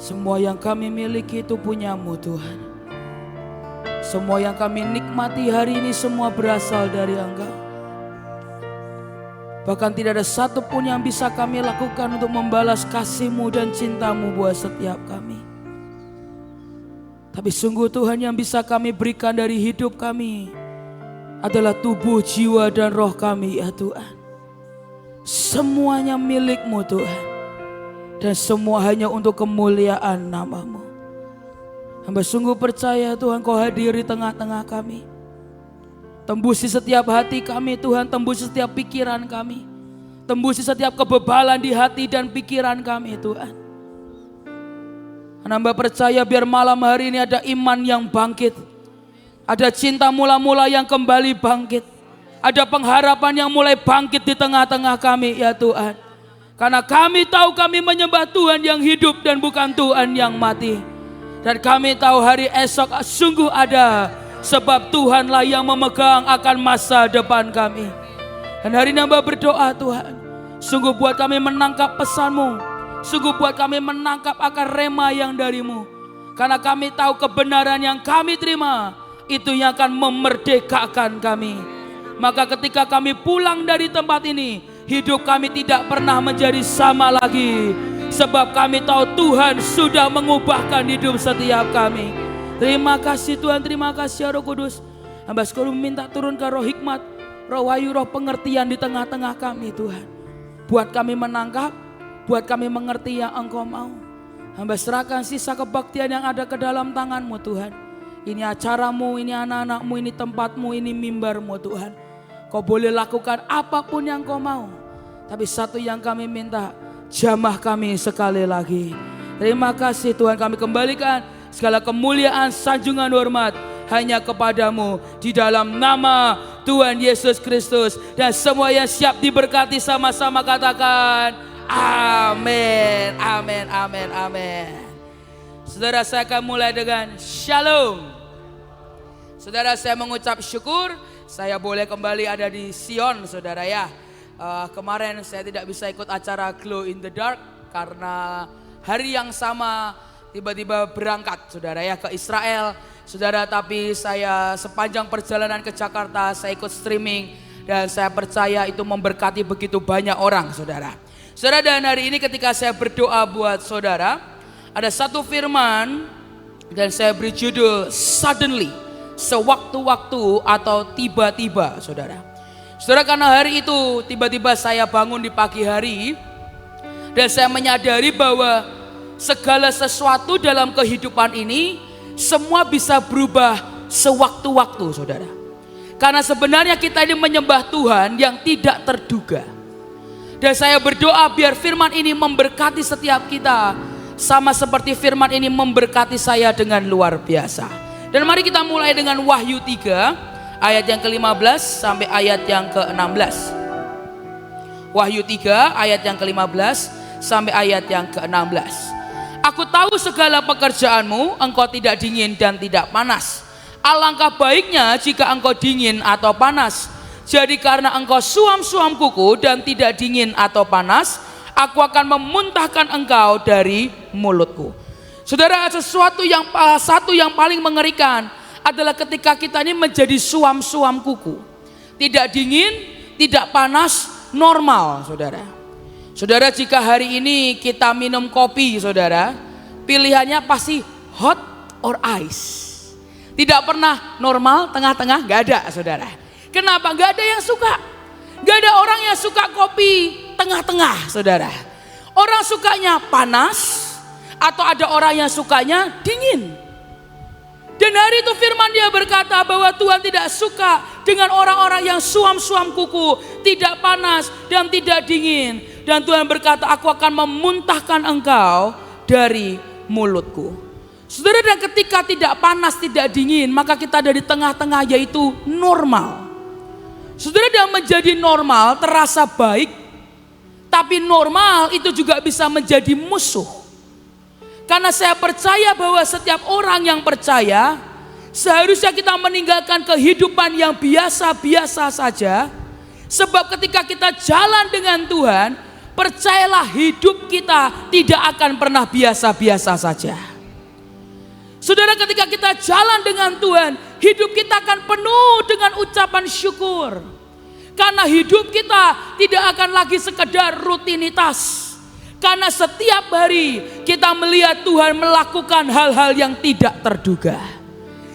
Semua yang kami miliki itu punyamu Tuhan. Semua yang kami nikmati hari ini semua berasal dari Engkau. Bahkan tidak ada satupun yang bisa kami lakukan untuk membalas kasih-Mu dan cinta-Mu buat setiap kami. Tapi sungguh Tuhan, yang bisa kami berikan dari hidup kami adalah tubuh, jiwa, dan roh kami ya Tuhan. Semuanya milik-Mu Tuhan. Dan semua hanya untuk kemuliaan nama-Mu. Hamba sungguh percaya Tuhan, Kau hadir di tengah-tengah kami. Tembusi setiap hati kami Tuhan, tembusi setiap pikiran kami. Tembusi setiap kebebalan di hati dan pikiran kami Tuhan. Hamba percaya biar malam hari ini ada iman yang bangkit. Ada cinta mula-mula yang kembali bangkit. Ada pengharapan yang mulai bangkit di tengah-tengah kami ya Tuhan. Karena kami tahu kami menyembah Tuhan yang hidup dan bukan Tuhan yang mati. Dan kami tahu hari esok sungguh ada. Sebab Tuhanlah yang memegang akan masa depan kami. Dan hari ini hamba berdoa Tuhan. Sungguh buat kami menangkap pesan-Mu. Sungguh buat kami menangkap akan rema yang dari-Mu. Karena kami tahu kebenaran yang kami terima. Itu yang akan memerdekakan kami. Maka ketika kami pulang dari tempat ini, hidup kami tidak pernah menjadi sama lagi. Sebab kami tahu Tuhan sudah mengubahkan hidup setiap kami. Terima kasih Tuhan, terima kasih Roh Kudus. Hamba sekalian meminta turunkan roh hikmat, roh wahyu, roh pengertian di tengah-tengah kami Tuhan. Buat kami menangkap, buat kami mengerti yang Engkau mau. Hamba serahkan sisa kebaktian yang ada ke dalam tangan-Mu Tuhan. Ini acara-Mu, ini anak-anak-Mu, ini tempat-Mu, ini mimbar-Mu Tuhan. Kau boleh lakukan apapun yang Kau mau. Tapi satu yang kami minta, jamah kami sekali lagi. Terima kasih Tuhan, kami kembalikan segala kemuliaan, sanjungan, hormat hanya kepadamu. Di dalam nama Tuhan Yesus Kristus. Dan semua yang siap diberkati sama-sama katakan amin, amin, amin, amin. Saudara, saya akan mulai dengan shalom. Saudara, saya mengucap syukur saya boleh kembali ada di Sion saudara ya. Kemarin saya tidak bisa ikut acara Glow in the Dark karena hari yang sama tiba-tiba berangkat saudara ya ke Israel. Saudara, tapi saya sepanjang perjalanan ke Jakarta saya ikut streaming dan saya percaya itu memberkati begitu banyak orang saudara. Saudara, dan hari ini ketika saya berdoa buat saudara, ada satu firman dan saya beri judul suddenly, sewaktu-waktu atau tiba-tiba saudara. Saudara, karena hari itu tiba-tiba saya bangun di pagi hari dan saya menyadari bahwa segala sesuatu dalam kehidupan ini semua bisa berubah sewaktu-waktu saudara. Karena sebenarnya kita ini menyembah Tuhan yang tidak terduga. Dan saya berdoa biar firman ini memberkati setiap kita sama seperti firman ini memberkati saya dengan luar biasa. Dan mari kita mulai dengan Wahyu 3 ayat yang ke-15 sampai ayat yang ke-16. Wahyu 3 ayat yang ke-15 sampai ayat yang ke-16. Aku tahu segala pekerjaanmu, engkau tidak dingin dan tidak panas. Alangkah baiknya jika engkau dingin atau panas. Jadi karena engkau suam-suam kuku dan tidak dingin atau panas, aku akan memuntahkan engkau dari mulutku. Saudara, satu yang paling mengerikan adalah ketika kita ini menjadi suam-suam kuku. Tidak dingin, tidak panas, normal saudara. Saudara, jika hari ini kita minum kopi saudara, pilihannya pasti hot or ice. Tidak pernah normal, tengah-tengah, gak ada saudara. Kenapa? Gak ada yang suka. Gak ada orang yang suka kopi tengah-tengah saudara. Orang sukanya panas atau ada orang yang sukanya dingin. Dan hari itu firman dia berkata bahwa Tuhan tidak suka dengan orang-orang yang suam-suam kuku, tidak panas dan tidak dingin. Dan Tuhan berkata, aku akan memuntahkan engkau dari mulutku. Saudara, dan ketika tidak panas, tidak dingin, maka kita ada di tengah-tengah, yaitu normal. Saudara, dan menjadi normal terasa baik, tapi normal itu juga bisa menjadi musuh. Karena saya percaya bahwa setiap orang yang percaya, seharusnya kita meninggalkan kehidupan yang biasa-biasa saja. Sebab ketika kita jalan dengan Tuhan, percayalah hidup kita tidak akan pernah biasa-biasa saja. Saudara, ketika kita jalan dengan Tuhan, hidup kita akan penuh dengan ucapan syukur. Karena hidup kita tidak akan lagi sekedar rutinitas. Karena setiap hari kita melihat Tuhan melakukan hal-hal yang tidak terduga.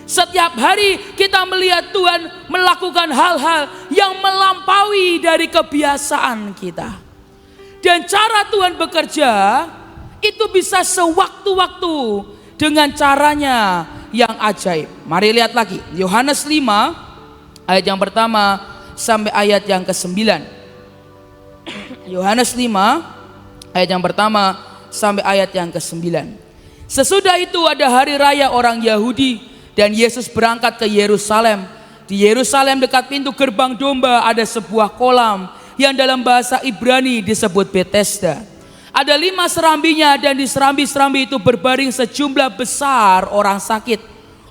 Setiap hari kita melihat Tuhan melakukan hal-hal yang melampaui dari kebiasaan kita. Dan cara Tuhan bekerja itu bisa sewaktu-waktu dengan caranya yang ajaib. Mari lihat lagi Yohanes 5 ayat yang pertama sampai ayat yang ke-9. Yohanes 5 ayat yang pertama sampai ayat yang ke-9. Sesudah itu ada hari raya orang Yahudi dan Yesus berangkat ke Yerusalem. Di Yerusalem dekat pintu gerbang domba ada sebuah kolam yang dalam bahasa Ibrani disebut Bethesda. Ada 5 serambinya dan di serambi-serambi itu berbaring sejumlah besar orang sakit,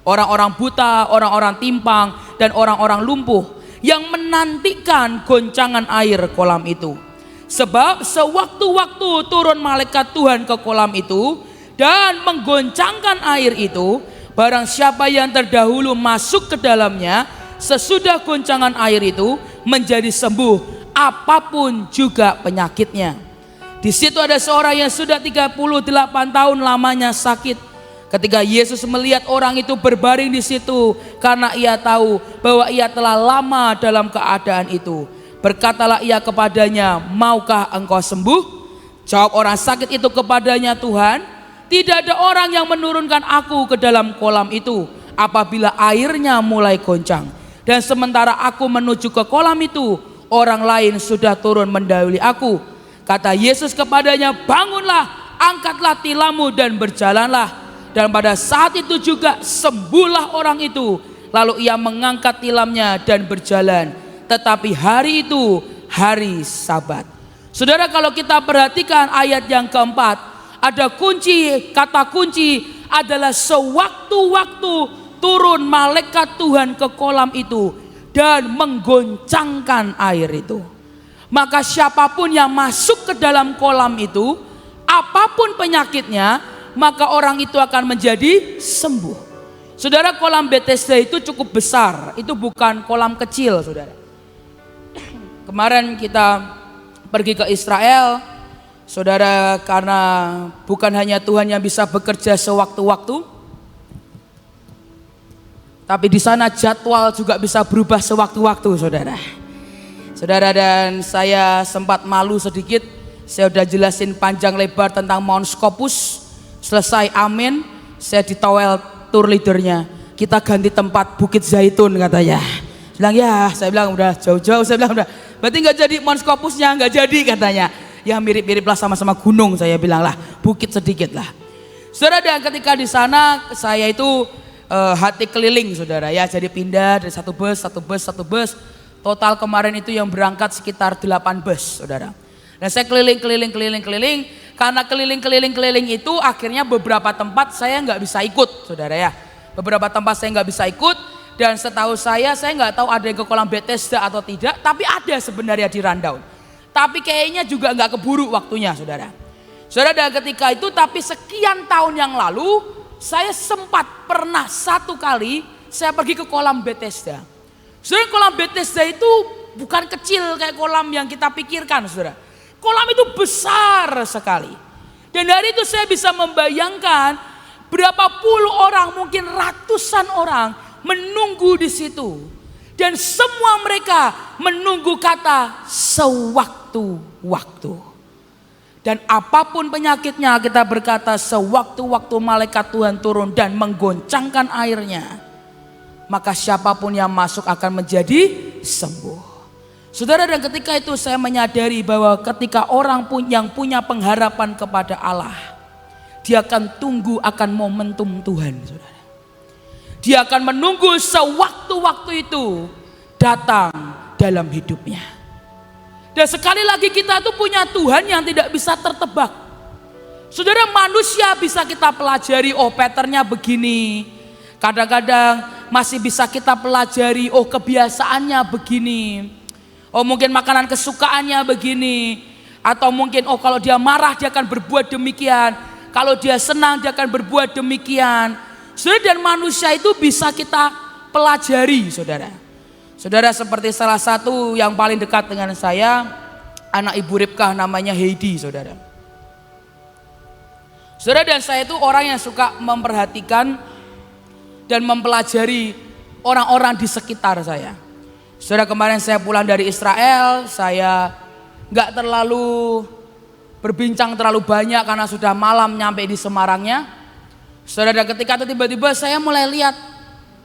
orang-orang buta, orang-orang timpang, dan orang-orang lumpuh yang menantikan goncangan air kolam itu. Sebab sewaktu-waktu turun malaikat Tuhan ke kolam itu dan menggoncangkan air itu, barang siapa yang terdahulu masuk ke dalamnya, sesudah goncangan air itu menjadi sembuh apapun juga penyakitnya. Di situ ada seorang yang sudah 38 tahun lamanya sakit. Ketika Yesus melihat orang itu berbaring di situ, karena ia tahu bahwa ia telah lama dalam keadaan itu, berkatalah ia kepadanya, maukah engkau sembuh? Jawab orang sakit itu kepadanya, Tuhan, tidak ada orang yang menurunkan aku ke dalam kolam itu apabila airnya mulai goncang. Dan sementara aku menuju ke kolam itu, orang lain sudah turun mendahului aku. Kata Yesus kepadanya, bangunlah, angkatlah tilammu dan berjalanlah. Dan pada saat itu juga sembuhlah orang itu. Lalu ia mengangkat tilamnya dan berjalan. Tetapi hari itu hari Sabat. Saudara, kalau kita perhatikan ayat yang keempat, ada kunci, kata kunci adalah sewaktu-waktu turun malaikat Tuhan ke kolam itu dan menggoncangkan air itu. Maka siapapun yang masuk ke dalam kolam itu, apapun penyakitnya, maka orang itu akan menjadi sembuh. Saudara, kolam Bethesda itu cukup besar, itu bukan kolam kecil, saudara. Kemarin kita pergi ke Israel, saudara, karena bukan hanya Tuhan yang bisa bekerja sewaktu-waktu, tapi di sana jadwal juga bisa berubah sewaktu-waktu, saudara. Saudara, dan saya sempat malu sedikit. Saya udah jelasin panjang lebar tentang Mount Scopus. Selesai amin, saya ditowel tour leadernya, kita ganti tempat Bukit Zaitun katanya. Bilang ya, saya bilang udah jauh-jauh. Saya bilang udah, berarti nggak jadi Mount Scopusnya, nggak jadi katanya. Ya mirip-mirip lah, sama-sama gunung, saya bilang lah, bukit sedikit lah. Saudara, dan ketika di sana saya itu hati keliling, saudara ya. Jadi pindah dari satu bus. Total kemarin itu yang berangkat sekitar 8 bus, saudara. Dan saya keliling. Karena keliling itu akhirnya beberapa tempat saya nggak bisa ikut, saudara ya. Beberapa tempat saya nggak bisa ikut. Dan setahu saya nggak tahu ada yang ke kolam Bethesda atau tidak. Tapi ada sebenarnya di Rundown. Tapi kayaknya juga nggak keburu waktunya, saudara. Saudara, dan ketika itu, tapi sekian tahun yang lalu, saya sempat pernah satu kali saya pergi ke kolam Bethesda. Saudara, kolam Bethesda itu bukan kecil kayak kolam yang kita pikirkan, saudara. Kolam itu besar sekali. Dan dari itu saya bisa membayangkan berapa puluh orang, mungkin ratusan orang menunggu di situ. Dan semua mereka menunggu kata sewaktu-waktu. Dan apapun penyakitnya, kita berkata sewaktu-waktu malaikat Tuhan turun dan menggoncangkan airnya, maka siapapun yang masuk akan menjadi sembuh. Saudara, dan ketika itu saya menyadari bahwa ketika orang yang punya pengharapan kepada Allah, dia akan tunggu akan momentum Tuhan, saudara. Dia akan menunggu sewaktu-waktu itu datang dalam hidupnya. Dan sekali lagi kita tuh punya Tuhan yang tidak bisa tertebak. Saudara, manusia bisa kita pelajari, oh patternnya begini. Kadang-kadang masih bisa kita pelajari, oh kebiasaannya begini. Oh mungkin makanan kesukaannya begini. Atau mungkin kalau dia marah dia akan berbuat demikian, kalau dia senang dia akan berbuat demikian. Saudara, dan manusia itu bisa kita pelajari, saudara. Saudara, seperti salah satu yang paling dekat dengan saya, anak Ibu Ribkah namanya Heidi, saudara. Saudara, dan saya itu orang yang suka memperhatikan dan mempelajari orang-orang di sekitar saya. Saudara, kemarin saya pulang dari Israel, saya gak terlalu berbincang terlalu banyak karena sudah malam nyampe di Semarangnya. Saudara, ketika itu tiba-tiba saya mulai lihat,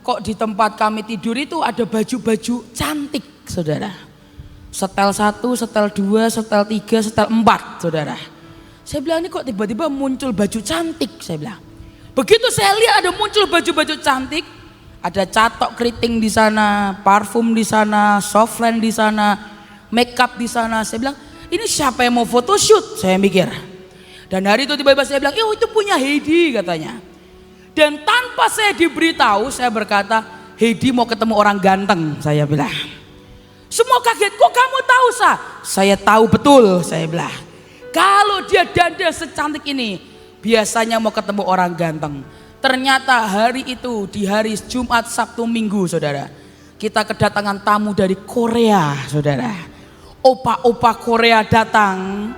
kok di tempat kami tidur itu ada baju-baju cantik, saudara. Setel 1, setel 2, setel 3, setel 4, saudara. Saya bilang, ini kok tiba-tiba muncul baju cantik, saya bilang. Begitu saya lihat ada muncul baju-baju cantik, ada catok keriting di sana, parfum di sana, softline di sana, makeup di sana. Saya bilang, ini siapa yang mau photoshoot? Saya mikir. Dan hari itu tiba-tiba saya bilang, itu punya Heidi katanya. Dan tanpa saya diberitahu, saya berkata, Heidi mau ketemu orang ganteng, saya bilang. Semua kaget, kok kamu tahu, Sa? Saya tahu betul, saya bilang. Kalau dia dandan secantik ini, biasanya mau ketemu orang ganteng. Ternyata hari itu, di hari Jumat, Sabtu, Minggu, saudara, kita kedatangan tamu dari Korea, saudara. Opa-opa Korea datang,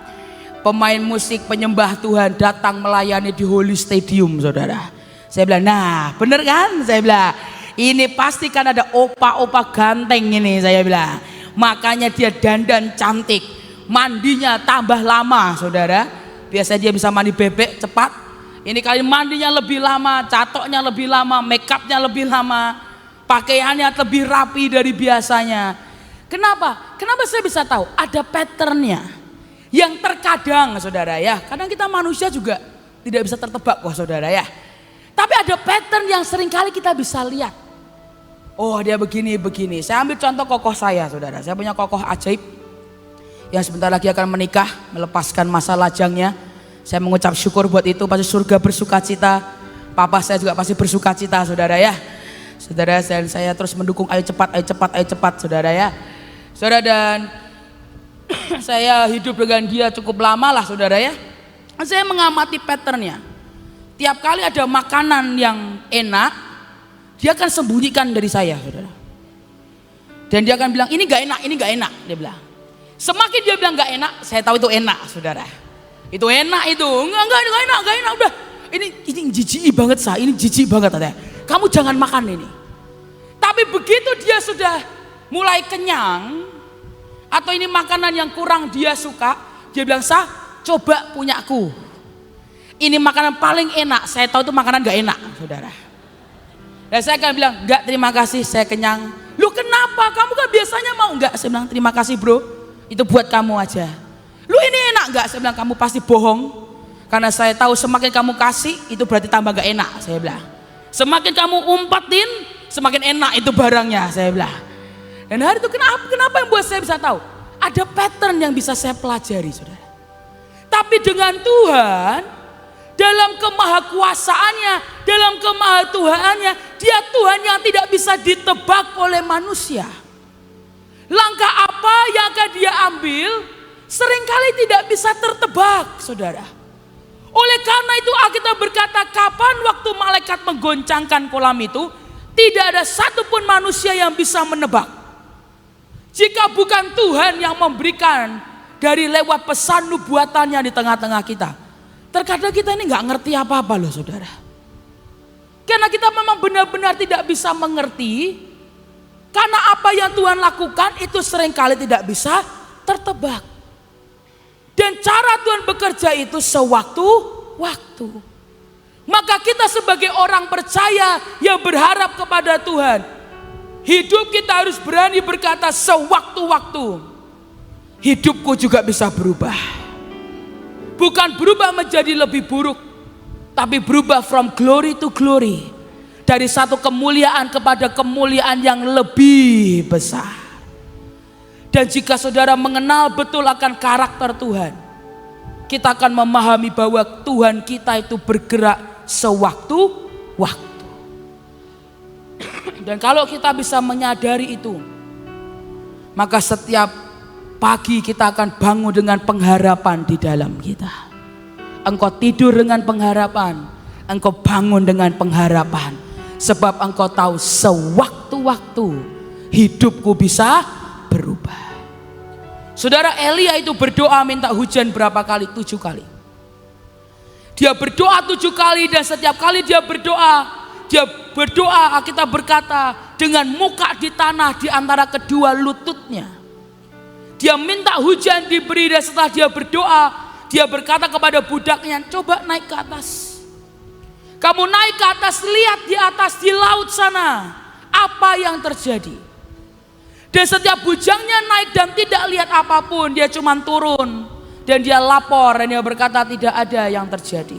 pemain musik penyembah Tuhan datang melayani di Holy Stadium, saudara. Saya bilang, nah bener kan? Saya bilang, ini pasti kan ada opa-opa ganteng ini, saya bilang. Makanya dia dandan cantik. Mandinya tambah lama, saudara. Biasanya dia bisa mandi bebek cepat. Ini kali mandinya lebih lama, catoknya lebih lama, make upnya lebih lama, pakaiannya lebih rapi dari biasanya. Kenapa? Kenapa saya bisa tahu? Ada patternnya. Yang terkadang, saudara ya, kadang kita manusia juga tidak bisa tertebak kok, saudara ya. Tapi ada pattern yang seringkali kita bisa lihat. Oh, dia begini. Saya ambil contoh kokoh saya, saudara. Saya punya kokoh ajaib yang sebentar lagi akan menikah, melepaskan masa lajangnya. Saya mengucap syukur buat itu, pasti surga bersuka cita. Papa saya juga pasti bersuka cita, saudara ya. Saudara, dan saya terus mendukung, ayo cepat, saudara ya. Saudara, dan saya hidup dengan dia cukup lama lah, saudara ya. Saya mengamati patternnya. Tiap kali ada makanan yang enak, dia akan sembunyikan dari saya, saudara. Dan dia akan bilang, ini gak enak, dia bilang. Semakin dia bilang gak enak, saya tahu itu enak, saudara. Itu enak itu, enggak enak, udah. Ini jijik banget, Sa, ini jijik banget, katanya. Kamu jangan makan ini. Tapi begitu dia sudah mulai kenyang, atau ini makanan yang kurang dia suka, dia bilang, Sa, coba punyaku. Ini makanan paling enak, saya tahu itu makanan gak enak, saudara. Dan saya akan bilang, enggak, terima kasih, saya kenyang. Lu kenapa? Kamu kan biasanya mau? Enggak, saya bilang, terima kasih bro. Itu buat kamu aja. Lu ini enak gak? Saya bilang, kamu pasti bohong. Karena saya tahu semakin kamu kasih, itu berarti tambah gak enak, saya bilang. Semakin kamu umpetin, semakin enak itu barangnya, saya bilang. Dan hari itu kenapa yang buat saya bisa tahu? Ada pattern yang bisa saya pelajari, saudara. Tapi dengan Tuhan, dalam kemahakuasaannya, dalam kemahatuhannya, dia Tuhan yang tidak bisa ditebak oleh manusia. Langkah apa yang akan dia ambil seringkali tidak bisa tertebak, saudara. Oleh karena itu Alkitab berkata, kapan waktu malaikat menggoncangkan kolam itu, tidak ada satupun manusia yang bisa menebak. Jika bukan Tuhan yang memberikan dari lewat pesan nubuatannya di tengah-tengah kita. Terkadang kita ini gak ngerti apa-apa loh, saudara. Karena kita memang benar-benar tidak bisa mengerti. Karena apa yang Tuhan lakukan itu seringkali tidak bisa tertebak. Dan cara Tuhan bekerja itu sewaktu-waktu. Maka kita sebagai orang percaya yang berharap kepada Tuhan, hidup kita harus berani berkata sewaktu-waktu. Hidupku juga bisa berubah. Bukan berubah menjadi lebih buruk, tapi berubah from glory to glory. Dari satu kemuliaan kepada kemuliaan yang lebih besar. Dan jika saudara mengenal betul akan karakter Tuhan, kita akan memahami bahwa Tuhan kita itu bergerak sewaktu-waktu. Dan kalau kita bisa menyadari itu, maka setiap Pagi kita akan bangun dengan pengharapan di dalam kita. Engkau tidur dengan pengharapan, engkau bangun dengan pengharapan. Sebab engkau tahu sewaktu-waktu hidupku bisa berubah. Saudara, Elia itu berdoa minta hujan berapa kali? 7 kali. Dia berdoa 7 kali dan setiap kali dia berdoa kita berkata dengan muka di tanah di antara kedua lututnya. Dia minta hujan diberi dan setelah dia berdoa, dia berkata kepada budaknya, coba naik ke atas. Kamu naik ke atas, lihat di atas di laut sana apa yang terjadi. Dan setiap bujangnya naik dan tidak lihat apapun, dia cuma turun. Dan dia lapor dan dia berkata tidak ada yang terjadi.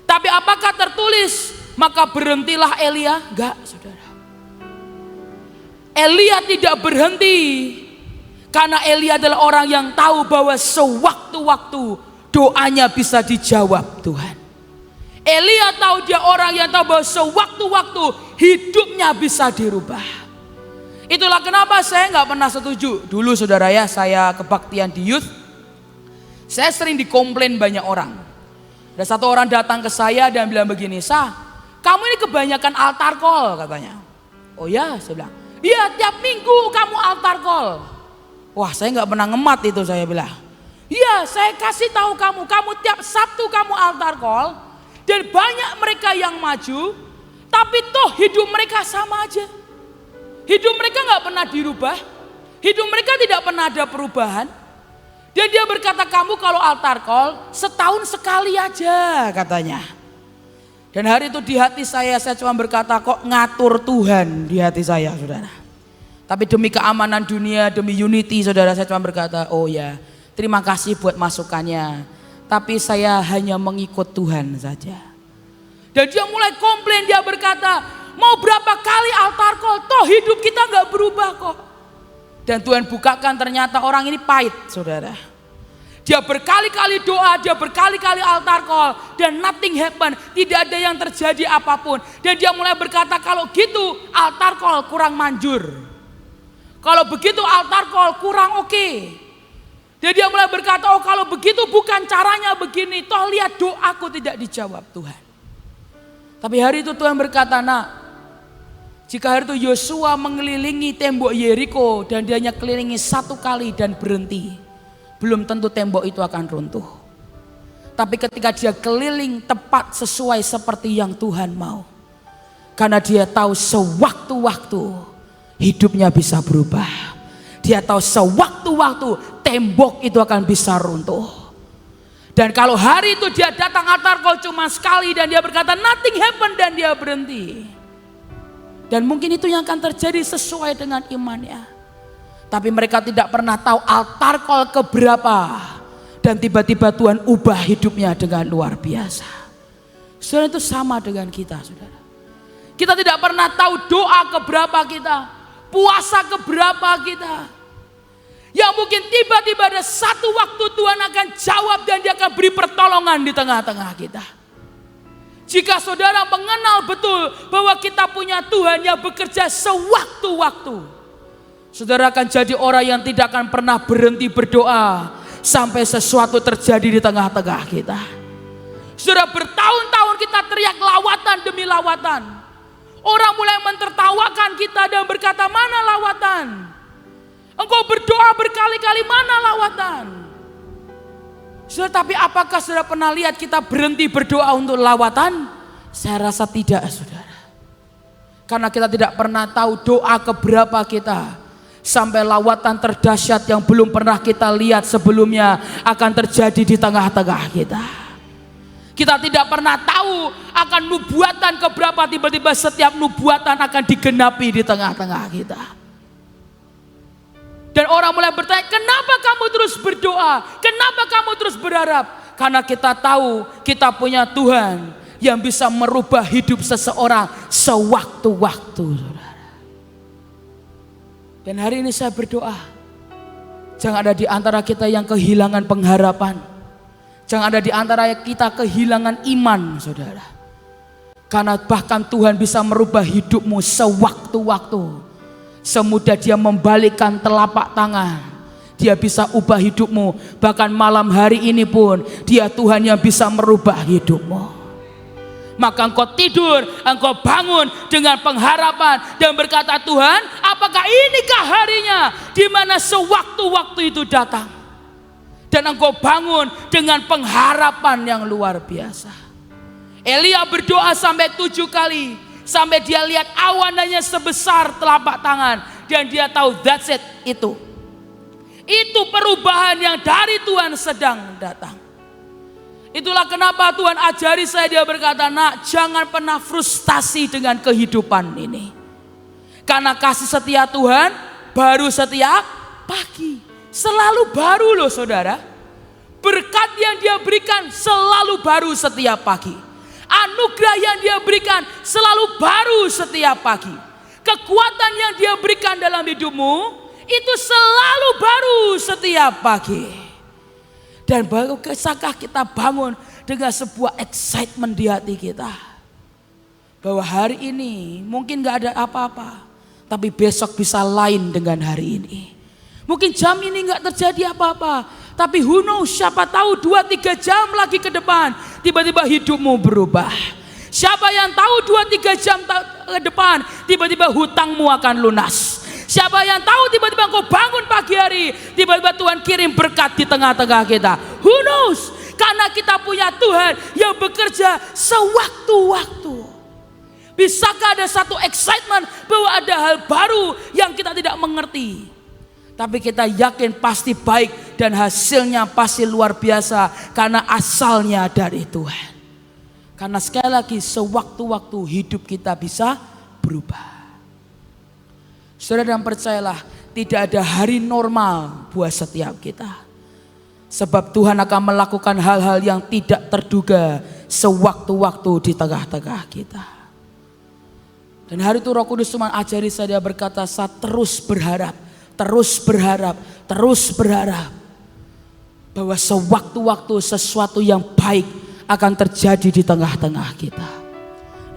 Tapi apakah tertulis maka berhentilah Elia? Enggak, saudara. Elia tidak berhenti. Karena Elia adalah orang yang tahu bahwa sewaktu-waktu doanya bisa dijawab Tuhan. Elia tahu, dia orang yang tahu bahwa sewaktu-waktu hidupnya bisa dirubah. Itulah kenapa saya nggak pernah setuju. Dulu saudara ya, saya kebaktian di youth. Saya sering dikomplain banyak orang. Ada satu orang datang ke saya dan bilang begini, "Sah, kamu ini kebanyakan altar call," katanya. "Oh ya," saya bilang. "Iya, tiap minggu kamu altar call." Wah, saya nggak pernah ngemat itu, saya bilang. "Iya, saya kasih tahu kamu tiap Sabtu kamu altar call dan banyak mereka yang maju, tapi toh hidup mereka sama aja. Hidup mereka nggak pernah dirubah, hidup mereka tidak pernah ada perubahan." Dan dia berkata, "Kamu kalau altar call setahun sekali aja," katanya. Dan hari itu di hati saya cuma berkata, kok ngatur Tuhan di hati saya, saudara. Tapi demi keamanan dunia, demi unity, saudara, saya cuma berkata, oh ya, terima kasih buat masukannya. Tapi saya hanya mengikut Tuhan saja. Dan dia mulai komplain, dia berkata, mau berapa kali altar call, toh hidup kita gak berubah kok. Dan Tuhan bukakan ternyata orang ini pahit, saudara. Dia berkali-kali doa, dia berkali-kali altar call, dan nothing happen, tidak ada yang terjadi apapun. Dan dia mulai berkata, kalau gitu altar call kurang manjur. Kalau begitu altar call kurang oke. Dan dia mulai berkata, oh kalau begitu bukan caranya begini, toh lihat doaku tidak dijawab Tuhan. Tapi hari itu Tuhan berkata, nak, jika hari itu Yosua mengelilingi tembok Yeriko dan dia hanya kelilingi 1 kali dan berhenti, belum tentu tembok itu akan runtuh. Tapi ketika dia keliling tepat sesuai seperti yang Tuhan mau, karena dia tahu sewaktu-waktu hidupnya bisa berubah. Dia tahu sewaktu-waktu tembok itu akan bisa runtuh. Dan kalau hari itu dia datang altar call cuma sekali dan dia berkata nothing happen dan dia berhenti. Dan mungkin itu yang akan terjadi sesuai dengan imannya. Tapi mereka tidak pernah tahu altar call keberapa. Dan tiba-tiba Tuhan ubah hidupnya dengan luar biasa. Saudara, itu sama dengan kita, saudara. Kita tidak pernah tahu doa keberapa kita, puasa keberapa kita. Ya mungkin tiba-tiba ada satu waktu Tuhan akan jawab dan dia akan beri pertolongan di tengah-tengah kita. Jika saudara mengenal betul bahwa kita punya Tuhan yang bekerja sewaktu-waktu, saudara akan jadi orang yang tidak akan pernah berhenti berdoa sampai sesuatu terjadi di tengah-tengah kita. Saudara, bertahun-tahun kita teriak lawatan demi lawatan. Orang mulai mentertawakan kita dan berkata, mana lawatan? Engkau berdoa berkali-kali, mana lawatan? Saudara, tapi apakah saudara pernah lihat kita berhenti berdoa untuk lawatan? Saya rasa tidak, saudara. Karena kita tidak pernah tahu doa keberapa kita, sampai lawatan terdahsyat yang belum pernah kita lihat sebelumnya akan terjadi di tengah-tengah kita. Kita tidak pernah tahu akan nubuatan keberapa, tiba-tiba setiap nubuatan akan digenapi di tengah-tengah kita. Dan orang mulai bertanya, kenapa kamu terus berdoa? Kenapa kamu terus berharap? Karena kita tahu kita punya Tuhan yang bisa merubah hidup seseorang sewaktu-waktu, saudara. Dan hari ini saya berdoa, jangan ada di antara kita yang kehilangan pengharapan. Jangan ada di antara kita kehilangan iman, saudara. Karena bahkan Tuhan bisa merubah hidupmu sewaktu-waktu. Semudah dia membalikkan telapak tangan, Dia bisa ubah hidupmu. Bahkan malam hari ini pun Dia Tuhan yang bisa merubah hidupmu. Maka engkau tidur, engkau bangun dengan pengharapan dan berkata, Tuhan, apakah inikah harinya di mana sewaktu-waktu itu datang? Dan engkau bangun dengan pengharapan yang luar biasa. Elia berdoa sampai 7 kali, sampai dia lihat awan hanya sebesar telapak tangan, dan dia tahu that's it, itu perubahan yang dari Tuhan sedang datang. Itulah kenapa Tuhan ajari saya, dia berkata, nak, jangan pernah frustasi dengan kehidupan ini. Karena kasih setia Tuhan baru setiap pagi. Selalu baru loh saudara. Berkat yang Dia berikan selalu baru setiap pagi. Anugerah yang Dia berikan selalu baru setiap pagi. Kekuatan yang Dia berikan dalam hidupmu itu selalu baru setiap pagi. Dan baru kesakah kita bangun dengan sebuah excitement di hati kita. Bahwa hari ini mungkin gak ada apa-apa, tapi besok bisa lain dengan hari ini. Mungkin jam ini gak terjadi apa-apa, tapi who knows, siapa tahu 2-3 jam lagi ke depan tiba-tiba hidupmu berubah. Siapa yang tahu 2-3 jam ke depan tiba-tiba hutangmu akan lunas. Siapa yang tahu tiba-tiba engkau bangun pagi hari, tiba-tiba Tuhan kirim berkat di tengah-tengah kita. Who knows? Karena kita punya Tuhan yang bekerja sewaktu-waktu. Bisakah ada satu excitement bahwa ada hal baru yang kita tidak mengerti, tapi kita yakin pasti baik dan hasilnya pasti luar biasa karena asalnya dari Tuhan. Karena sekali lagi sewaktu-waktu hidup kita bisa berubah. Saudara, dan percayalah, tidak ada hari normal buat setiap kita. Sebab Tuhan akan melakukan hal-hal yang tidak terduga sewaktu-waktu di tengah-tengah kita. Dan hari itu Roh Kudus cuma ajari saya, dia berkata, saya terus berharap, terus berharap, terus berharap bahwa sewaktu-waktu sesuatu yang baik akan terjadi di tengah-tengah kita.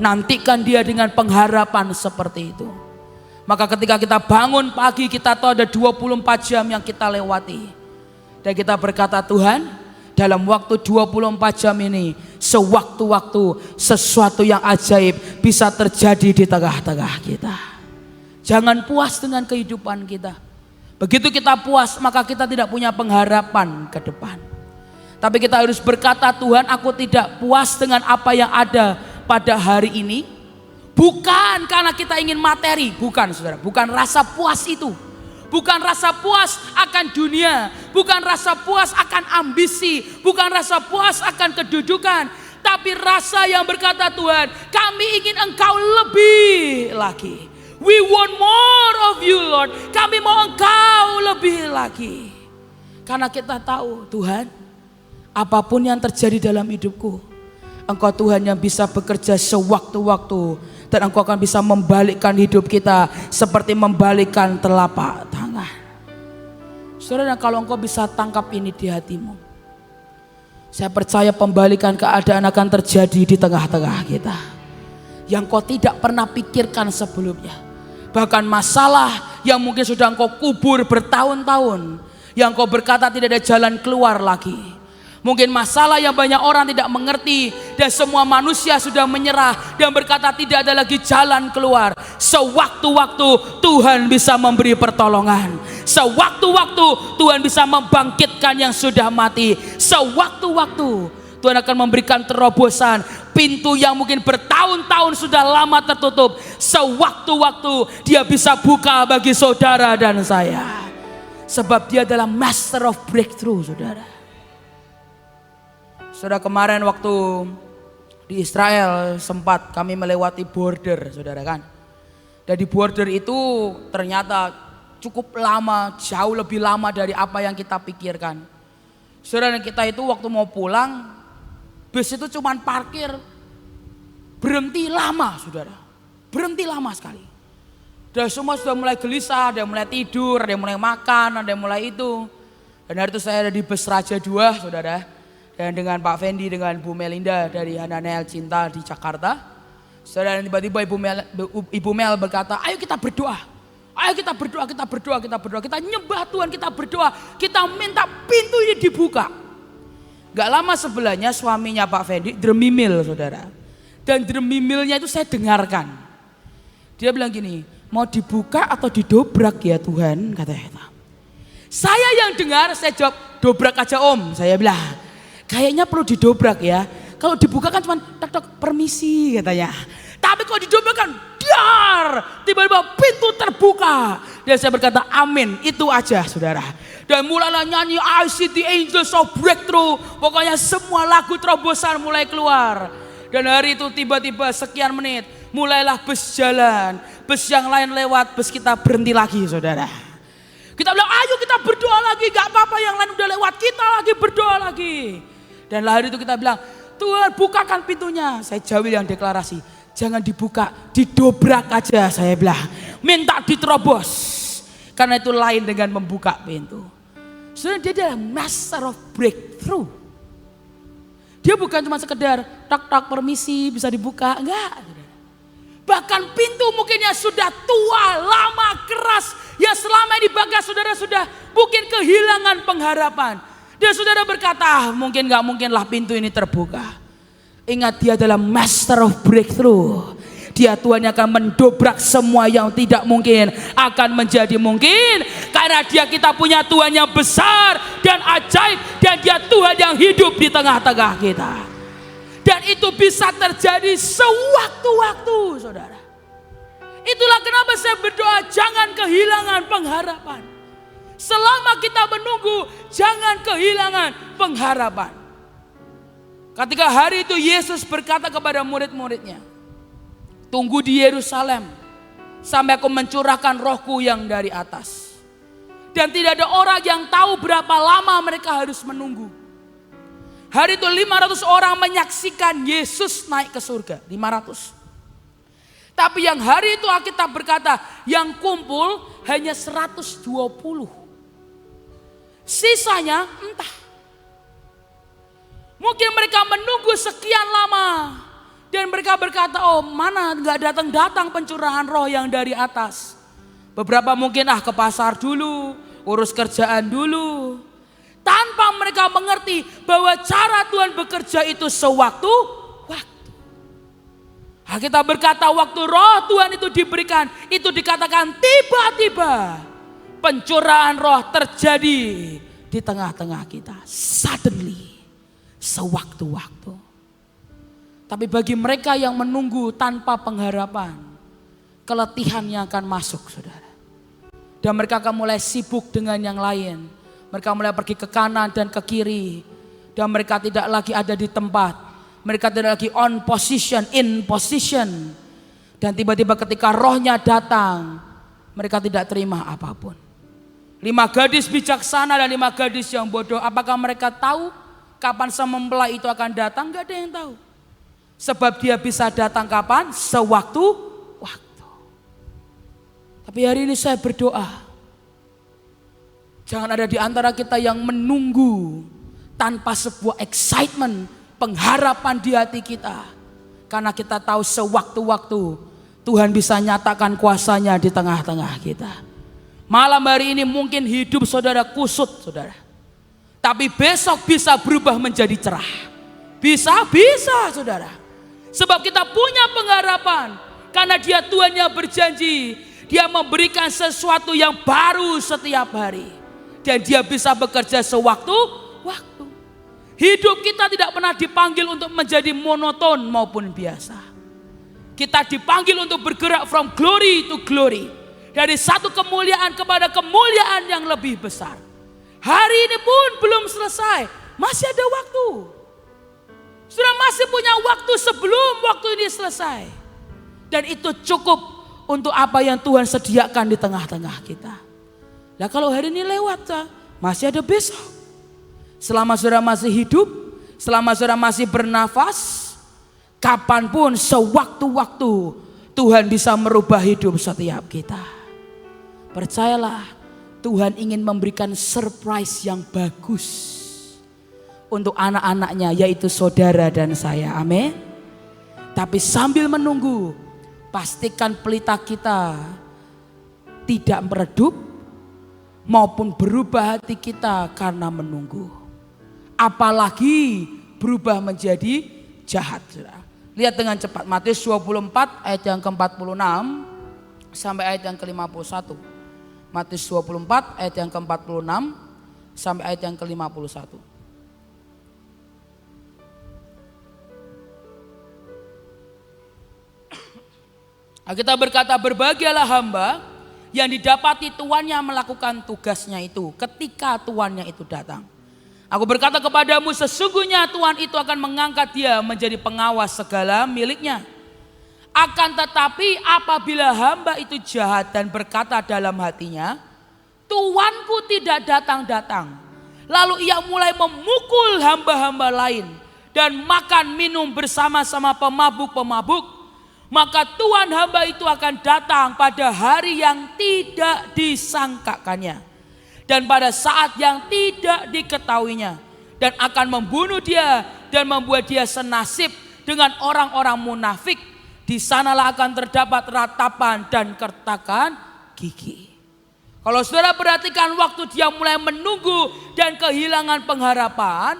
Nantikan dia dengan pengharapan seperti itu. Maka ketika kita bangun pagi, kita tahu ada 24 jam yang kita lewati. Dan kita berkata, Tuhan, dalam waktu 24 jam ini, sewaktu-waktu sesuatu yang ajaib bisa terjadi di tengah-tengah kita. Jangan puas dengan kehidupan kita. Begitu kita puas, maka kita tidak punya pengharapan ke depan. Tapi kita harus berkata, Tuhan, aku tidak puas dengan apa yang ada pada hari ini. Bukan karena kita ingin materi, bukan saudara, bukan rasa puas itu. Bukan rasa puas akan dunia, bukan rasa puas akan ambisi, bukan rasa puas akan kedudukan. Tapi rasa yang berkata, Tuhan, kami ingin Engkau lebih lagi. We want more of you, Lord. Kami mau Engkau lebih lagi. Karena kita tahu, Tuhan, apapun yang terjadi dalam hidupku, Engkau Tuhan yang bisa bekerja sewaktu-waktu. Dan Engkau akan bisa membalikkan hidup kita seperti membalikkan telapak tangan. Saudara, kalau Engkau bisa tangkap ini di hatimu, saya percaya pembalikan keadaan akan terjadi di tengah-tengah kita. Yang Engkau tidak pernah pikirkan sebelumnya. Bahkan masalah yang mungkin sudah Engkau kubur bertahun-tahun, yang Engkau berkata tidak ada jalan keluar lagi. Mungkin masalah yang banyak orang tidak mengerti dan semua manusia sudah menyerah dan berkata tidak ada lagi jalan keluar. Sewaktu-waktu Tuhan bisa memberi pertolongan. Sewaktu-waktu Tuhan bisa membangkitkan yang sudah mati. Sewaktu-waktu Tuhan akan memberikan terobosan pintu yang mungkin bertahun-tahun sudah lama tertutup. Sewaktu-waktu Dia bisa buka bagi saudara dan saya. Sebab Dia adalah master of breakthrough, saudara. Saudara, kemarin waktu di Israel sempat kami melewati border, saudara kan. Dan di border itu ternyata cukup lama, jauh lebih lama dari apa yang kita pikirkan. Saudara, kita itu waktu mau pulang, bus itu cuma parkir, berhenti lama, saudara. Berhenti lama sekali. Dan semua sudah mulai gelisah, ada yang mulai tidur, ada yang mulai makan, ada yang mulai itu. Dan hari itu saya ada di bus Raja 2, saudara. Dan dengan Pak Fendi, dengan Bu Melinda dari Hananel Cinta di Jakarta. Saudara, tiba-tiba Ibu Mel berkata, ayo kita berdoa. Ayo kita berdoa, kita berdoa, kita berdoa. Kita nyembah Tuhan, kita berdoa. Kita minta pintu ini dibuka. Gak lama sebelahnya suaminya Pak Fendi dremimil saudara. Dan dremimilnya itu saya dengarkan. Dia bilang gini, mau dibuka atau didobrak ya Tuhan, katanya. Saya yang dengar, saya jawab, dobrak aja Om. Saya bilang, kayaknya perlu didobrak ya. Kalau dibuka kan cuma tok-tok permisi katanya. Tapi kalau didobrak kan dar, tiba-tiba pintu terbuka. Dan saya berkata amin, itu aja saudara. Dan mulailah nyanyi I See the Angels of Breakthrough. Pokoknya semua lagu terobosan mulai keluar. Dan hari itu tiba-tiba sekian menit mulailah bus jalan. Bus yang lain lewat, bus kita berhenti lagi saudara. Kita bilang ayo kita berdoa lagi, gak apa-apa yang lain udah lewat, kita lagi berdoa lagi. Dan hari itu kita bilang Tuhan bukakan pintunya. Saya jawil yang deklarasi, jangan dibuka, didobrak aja saya bilang. Minta diterobos. Karena itu lain dengan membuka pintu. Sebenarnya dia adalah master of breakthrough. Dia bukan cuma sekedar tak permisi bisa dibuka, enggak. Bahkan pintu mungkin yang sudah tua, lama, keras, yang selama ini bangga saudara sudah mungkin kehilangan pengharapan. Dan saudara berkata, mungkin gak mungkinlah pintu ini terbuka. Ingat dia adalah master of breakthrough. Dia Tuhan yang akan mendobrak semua yang tidak mungkin akan menjadi mungkin. Karena dia kita punya Tuhan yang besar dan ajaib. Dan dia Tuhan yang hidup di tengah-tengah kita. Dan itu bisa terjadi sewaktu-waktu saudara. Itulah kenapa saya berdoa jangan kehilangan pengharapan. Selama kita menunggu jangan kehilangan pengharapan. Ketika hari itu Yesus berkata kepada murid-muridnya, tunggu di Yerusalem sampai aku mencurahkan rohku yang dari atas. Dan tidak ada orang yang tahu berapa lama mereka harus menunggu. Hari itu 500 orang menyaksikan Yesus naik ke surga. 500. Tapi yang hari itu Alkitab berkata yang kumpul hanya 120. Sisanya entah. Mungkin mereka menunggu sekian lama. Dan mereka berkata, oh mana gak datang-datang pencurahan roh yang dari atas. Beberapa mungkin ke pasar dulu, urus kerjaan dulu. Tanpa mereka mengerti bahwa cara Tuhan bekerja itu sewaktu-waktu. Kita berkata waktu roh Tuhan itu diberikan, itu dikatakan tiba-tiba. Pencurahan roh terjadi di tengah-tengah kita. Suddenly, sewaktu-waktu. Tapi bagi mereka yang menunggu tanpa pengharapan, keletihan yang akan masuk saudara. Dan mereka akan mulai sibuk dengan yang lain. Mereka mulai pergi ke kanan dan ke kiri. Dan mereka tidak lagi ada di tempat. Mereka tidak lagi on position, in position. Dan tiba-tiba ketika rohnya datang, mereka tidak terima apapun. 5 gadis bijaksana dan 5 gadis yang bodoh. Apakah mereka tahu kapan sang mempelai itu akan datang? Gak ada yang tahu. Sebab dia bisa datang kapan? Sewaktu-waktu. Tapi hari ini saya berdoa. Jangan ada di antara kita yang menunggu tanpa sebuah excitement, pengharapan di hati kita. Karena kita tahu sewaktu-waktu Tuhan bisa nyatakan kuasanya di tengah-tengah kita. Malam hari ini mungkin hidup saudara kusut saudara. Tapi besok bisa berubah menjadi cerah. Bisa saudara. Sebab kita punya pengharapan. Karena dia Tuhan yang berjanji. Dia memberikan sesuatu yang baru setiap hari. Dan dia bisa bekerja sewaktu-waktu. Hidup kita tidak pernah dipanggil untuk menjadi monoton maupun biasa. Kita dipanggil untuk bergerak from glory to glory. Dari satu kemuliaan kepada kemuliaan yang lebih besar. Hari ini pun belum selesai. Masih ada waktu. Sudah masih punya waktu sebelum waktu ini selesai. Dan itu cukup untuk apa yang Tuhan sediakan di tengah-tengah kita. Nah kalau hari ini lewat, masih ada besok. Selama saudara masih hidup, selama saudara masih bernafas, kapanpun sewaktu-waktu Tuhan bisa merubah hidup setiap kita. Percayalah, Tuhan ingin memberikan surprise yang bagus untuk anak-anaknya, yaitu saudara dan saya. Amin. Tapi sambil menunggu, pastikan pelita kita tidak meredup maupun berubah hati kita karena menunggu. Apalagi berubah menjadi jahat. Lihat dengan cepat Matius 24 ayat yang ke-46 sampai ayat yang ke-51. Matius 24 ayat yang ke-46 sampai ayat yang ke-51. Kita berkata, berbahagialah hamba yang didapati tuannya melakukan tugasnya itu ketika tuannya itu datang. Aku berkata kepadamu, sesungguhnya Tuhan itu akan mengangkat dia menjadi pengawas segala miliknya. Akan tetapi apabila hamba itu jahat dan berkata dalam hatinya, Tuanku tidak datang-datang, lalu ia mulai memukul hamba-hamba lain dan makan minum bersama-sama pemabuk-pemabuk, maka Tuhan hamba itu akan datang pada hari yang tidak disangkakannya dan pada saat yang tidak diketahuinya, dan akan membunuh dia dan membuat dia senasib dengan orang-orang munafik. Di sanalah akan terdapat ratapan dan kertakan gigi. Kalau saudara perhatikan, waktu dia mulai menunggu dan kehilangan pengharapan,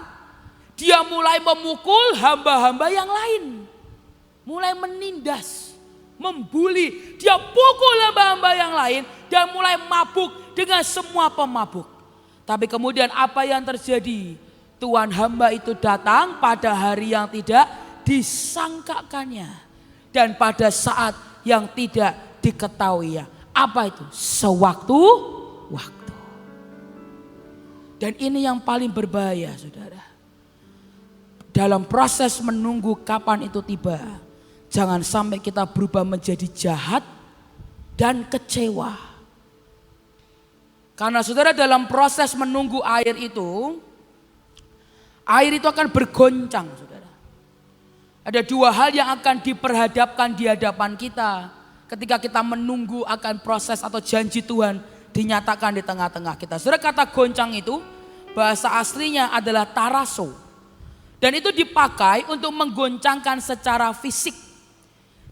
dia mulai memukul hamba-hamba yang lain. Mulai menindas, membuli, dia pukul hamba-hamba yang lain dan mulai mabuk dengan semua pemabuk. Tapi kemudian apa yang terjadi? Tuhan hamba itu datang pada hari yang tidak disangkakannya dan pada saat yang tidak diketahui. Apa itu? Sewaktu-waktu. Dan ini yang paling berbahaya, saudara. Dalam proses menunggu kapan itu tiba, jangan sampai kita berubah menjadi jahat dan kecewa. Karena saudara, dalam proses menunggu air itu akan bergoncang, saudara. Ada dua hal yang akan diperhadapkan di hadapan kita ketika kita menunggu akan proses atau janji Tuhan dinyatakan di tengah-tengah kita. Saudara, kata goncang itu bahasa aslinya adalah taraso. Dan itu dipakai untuk menggoncangkan secara fisik.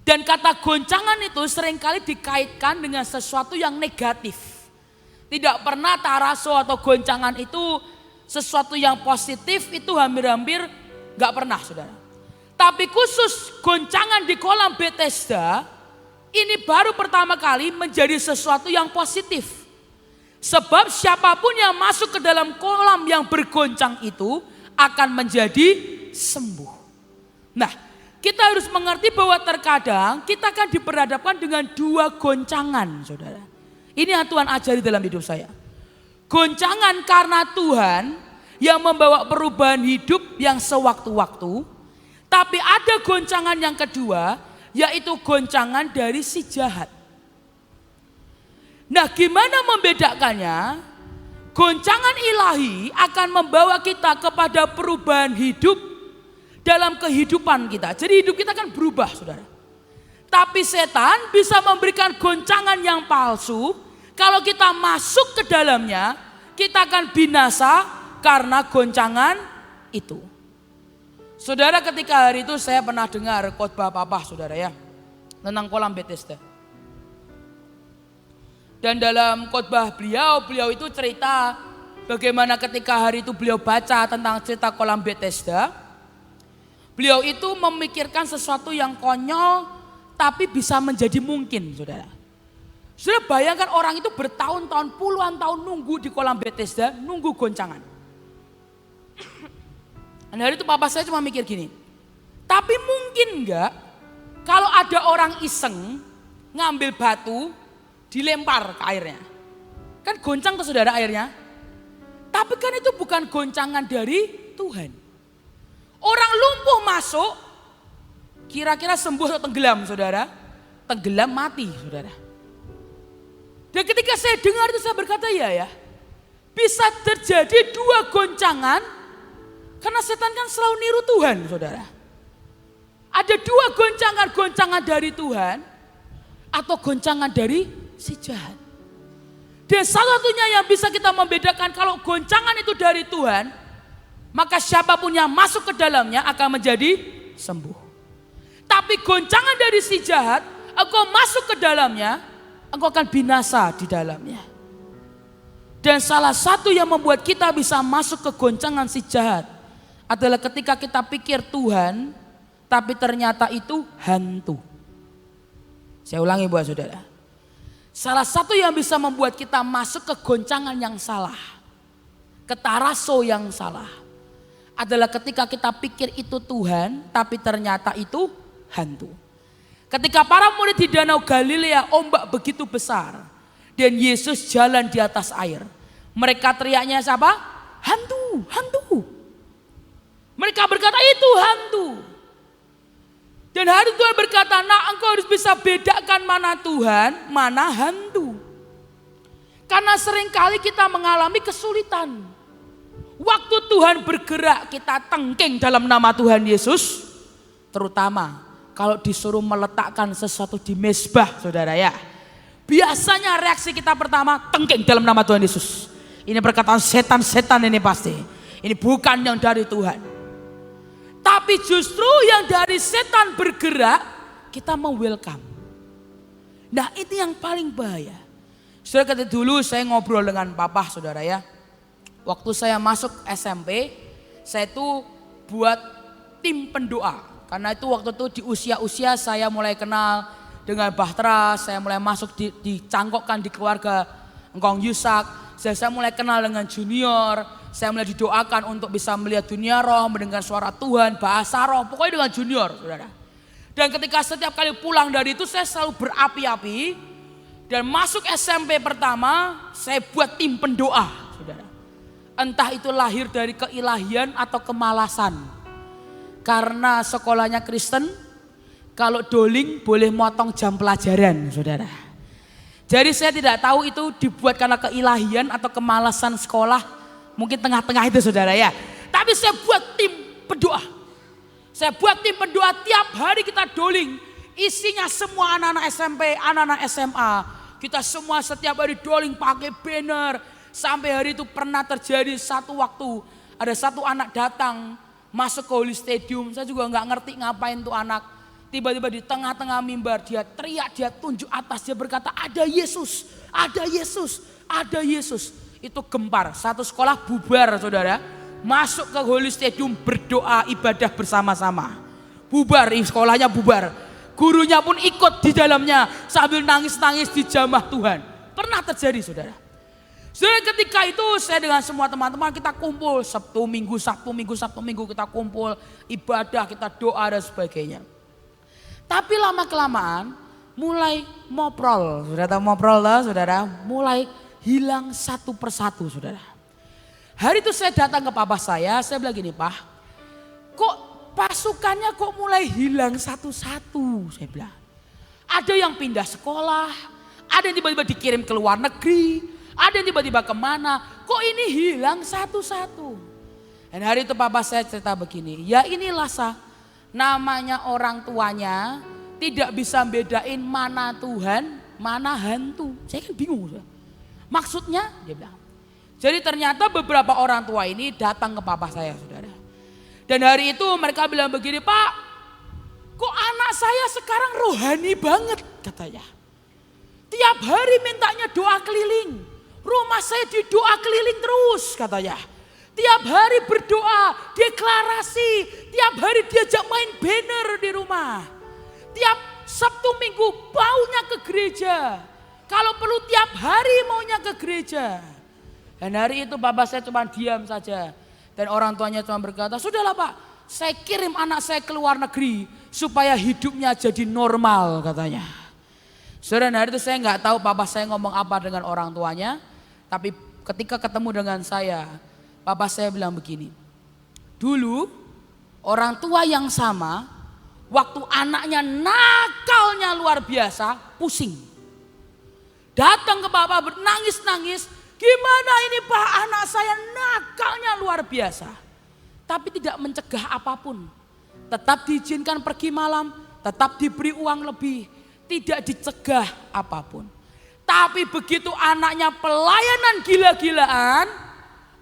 Dan kata goncangan itu seringkali dikaitkan dengan sesuatu yang negatif. Tidak pernah taraso atau goncangan itu sesuatu yang positif, itu hampir-hampir gak pernah, saudara. Tapi khusus goncangan di kolam Bethesda, ini baru pertama kali menjadi sesuatu yang positif. Sebab siapapun yang masuk ke dalam kolam yang bergoncang itu akan menjadi sembuh. Nah, kita harus mengerti bahwa terkadang kita akan diperhadapkan dengan dua goncangan, saudara. Ini yang Tuhan ajari dalam hidup saya. Goncangan karena Tuhan yang membawa perubahan hidup yang sewaktu-waktu. Tapi ada goncangan yang kedua, yaitu goncangan dari si jahat. Nah, gimana membedakannya? Goncangan ilahi akan membawa kita kepada perubahan hidup dalam kehidupan kita. Jadi hidup kita akan berubah, saudara. Tapi setan bisa memberikan goncangan yang palsu. Kalau kita masuk ke dalamnya, kita akan binasa karena goncangan itu. Saudara, ketika hari itu saya pernah dengar khotbah papa, saudara ya, tentang kolam Bethesda. Dan dalam khotbah beliau itu cerita bagaimana ketika hari itu beliau baca tentang cerita kolam Bethesda. Beliau itu memikirkan sesuatu yang konyol tapi bisa menjadi mungkin, saudara. Saudara, bayangkan orang itu bertahun-tahun, puluhan tahun nunggu di kolam Bethesda, nunggu goncangan. Dan hari itu papa saya cuma mikir gini, tapi mungkin enggak kalau ada orang iseng ngambil batu dilempar ke airnya. Kan goncang tuh, saudara, airnya. Tapi kan itu bukan goncangan dari Tuhan. Orang lumpuh masuk, kira-kira sembuh atau tenggelam, saudara? Tenggelam, mati, saudara. Dan ketika saya dengar itu saya berkata, ya bisa terjadi dua goncangan. Karena setan kan selalu niru Tuhan, saudara. Ada dua goncangan dari Tuhan atau goncangan dari si jahat. Dan salah satunya yang bisa kita membedakan kalau goncangan itu dari Tuhan, maka siapapun yang masuk ke dalamnya akan menjadi sembuh. Tapi goncangan dari si jahat, engkau masuk ke dalamnya, engkau akan binasa di dalamnya. Dan salah satu yang membuat kita bisa masuk ke goncangan si jahat adalah ketika kita pikir Tuhan, tapi ternyata itu hantu. Saya ulangi buat saudara. Salah satu yang bisa membuat kita masuk ke goncangan yang salah, ke taraso yang salah, adalah ketika kita pikir itu Tuhan, tapi ternyata itu hantu. Ketika para murid di Danau Galilea, ombak begitu besar, dan Yesus jalan di atas air. Mereka teriaknya siapa? Hantu, hantu. Mereka berkata itu hantu. Dan hari Tuhan berkata, nah engkau harus bisa bedakan mana Tuhan, mana hantu. Karena seringkali kita mengalami kesulitan. Waktu Tuhan bergerak kita tengking dalam nama Tuhan Yesus. Terutama kalau disuruh meletakkan sesuatu di mezbah saudara ya. Biasanya reaksi kita pertama tengking dalam nama Tuhan Yesus. Ini perkataan setan-setan ini pasti. Ini bukan yang dari Tuhan. Tapi justru yang dari setan bergerak, kita mau welcome. Nah itu yang paling bahaya. Saudara, kata dulu saya ngobrol dengan papa saudara ya. Waktu saya masuk SMP, saya itu buat tim pendoa. Karena itu waktu itu di usia-usia saya mulai kenal dengan Bahtera, saya mulai masuk dicangkokkan di keluarga Engkong Yusak. Saya mulai kenal dengan junior, saya mulai didoakan untuk bisa melihat dunia roh, mendengar suara Tuhan, bahasa roh, pokoknya dengan junior saudara. Dan ketika setiap kali pulang dari itu saya selalu berapi-api. Dan masuk SMP pertama saya buat tim pendoa saudara. Entah itu lahir dari keilahian atau kemalasan. Karena sekolahnya Kristen, kalau doling boleh motong jam pelajaran saudara. Jadi saya tidak tahu itu dibuat karena keilahian atau kemalasan sekolah. Mungkin tengah-tengah itu saudara ya. Tapi saya buat tim pendoa. Saya buat tim pendoa tiap hari kita doling. Isinya semua anak-anak SMP, anak-anak SMA. Kita semua setiap hari doling pakai banner. Sampai hari itu pernah terjadi satu waktu. Ada satu anak datang masuk ke Holy Stadium. Saya juga gak ngerti ngapain tuh anak. Tiba-tiba di tengah-tengah mimbar dia teriak, dia tunjuk atas, dia berkata ada Yesus, ada Yesus, ada Yesus. Itu gempar, satu sekolah bubar saudara. Masuk ke Holy Stadium berdoa ibadah bersama-sama. Bubar, sekolahnya bubar. Gurunya pun ikut di dalamnya sambil nangis-nangis di jamah Tuhan. Pernah terjadi saudara. Saudara ketika itu saya dengan semua teman-teman kita kumpul. Sabtu Minggu kita kumpul. Ibadah, kita doa dan sebagainya. Tapi lama-kelamaan mulai moprol, sudah tahu moprol lah saudara, mulai hilang satu persatu saudara. Hari itu saya datang ke papa saya bilang gini, Pak, kok pasukannya kok mulai hilang satu-satu, saya bilang. Ada yang pindah sekolah, ada yang tiba-tiba dikirim ke luar negeri, ada yang tiba-tiba kemana, kok ini hilang satu-satu. Dan hari itu papa saya cerita begini, ya inilah namanya orang tuanya tidak bisa bedain mana Tuhan, mana hantu. Saya kan bingung. Maksudnya dia bilang. Jadi ternyata beberapa orang tua ini datang ke papa saya saudara. Dan hari itu mereka bilang begini, Pak, kok anak saya sekarang rohani banget katanya. Tiap hari mintanya doa keliling. Rumah saya didoa keliling terus katanya. Tiap hari berdoa, deklarasi, tiap hari diajak main banner di rumah. Tiap Sabtu Minggu maunya ke gereja. Kalau perlu tiap hari maunya ke gereja. Dan hari itu bapak saya cuma diam saja. Dan orang tuanya cuma berkata, sudahlah Pak, saya kirim anak saya ke luar negeri supaya hidupnya jadi normal katanya. Saudara, hari itu saya nggak tahu bapak saya ngomong apa dengan orang tuanya. Tapi ketika ketemu dengan saya, papa saya bilang begini, dulu orang tua yang sama, waktu anaknya nakalnya luar biasa, pusing. Datang ke papa bernangis-nangis, gimana ini Pak, anak saya nakalnya luar biasa. Tapi tidak mencegah apapun. Tetap diizinkan pergi malam, tetap diberi uang lebih, tidak dicegah apapun. Tapi begitu anaknya pelayanan gila-gilaan,